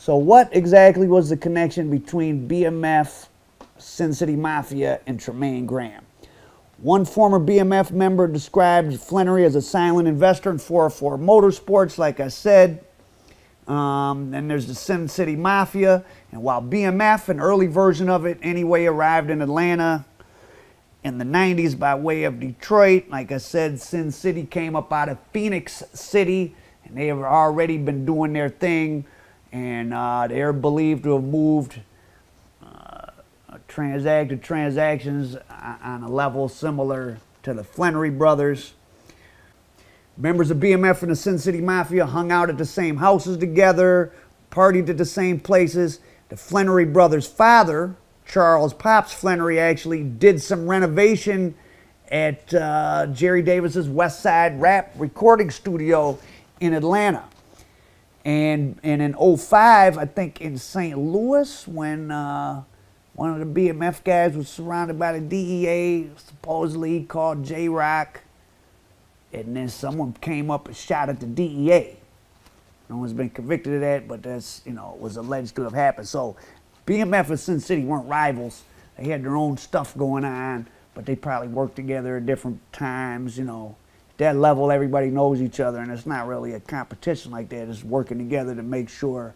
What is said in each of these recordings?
So what exactly was the connection between BMF, Sin City Mafia, and Tremaine Graham? One former BMF member described Flenory as a silent investor in 404 Motorsports, like I said. Then there's the Sin City Mafia. And while BMF, an early version of it anyway, arrived in Atlanta in the 90s by way of Detroit, like I said, Sin City came up out of Phoenix City, and they have already been doing their thing. And they're believed to have moved transacted transactions on a level similar to the Flenory brothers. Members of BMF and the Sin City Mafia hung out at the same houses together, partied at the same places. The Flenory brothers' father, Charles Pops Flenory, actually did some renovation at Jerry Davis's West Side Rap recording studio in Atlanta. And in 05, I think in St. Louis, when one of the BMF guys was surrounded by the DEA, supposedly he called J-Rock, and then someone came up and shot at the DEA. No one's been convicted of that, but that's, was alleged to have happened. So BMF and Sin City weren't rivals. They had their own stuff going on, but they probably worked together at different times, At that level, everybody knows each other, and it's not really a competition like that. It's working together to make sure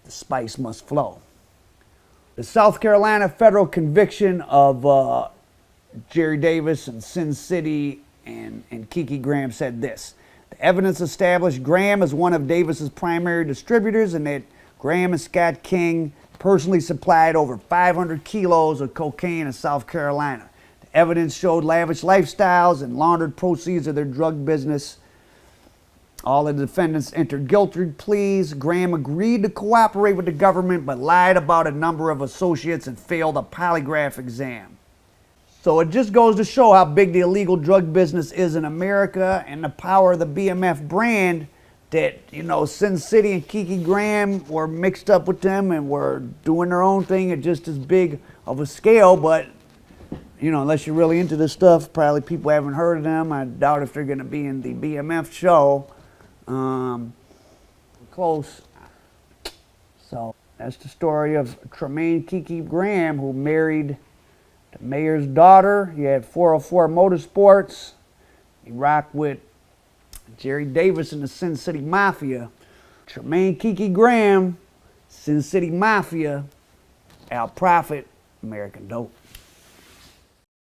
the spice must flow. The South Carolina federal conviction of Jerry Davis and Sin City and Kiki Graham said this: the evidence established Graham as one of Davis's primary distributors, and that Graham and Scott King personally supplied over 500 kilos of cocaine in South Carolina. The evidence showed lavish lifestyles and laundered proceeds of their drug business. All the defendants entered guilty pleas. Graham agreed to cooperate with the government, but lied about a number of associates and failed a polygraph exam. So it just goes to show how big the illegal drug business is in America, and the power of the BMF brand, that, Sin City and Kiki Graham were mixed up with them and were doing their own thing at just as big of a scale. But, unless you're really into this stuff, probably people haven't heard of them. I doubt if they're going to be in the BMF show. Close. So that's the story of Tremaine Kiki Graham, who married the mayor's daughter. He had 404 Motorsports. He rocked with Jerry Davis and the Sin City Mafia. Tremaine Kiki Graham, Sin City Mafia, Al Prophet, American Dope.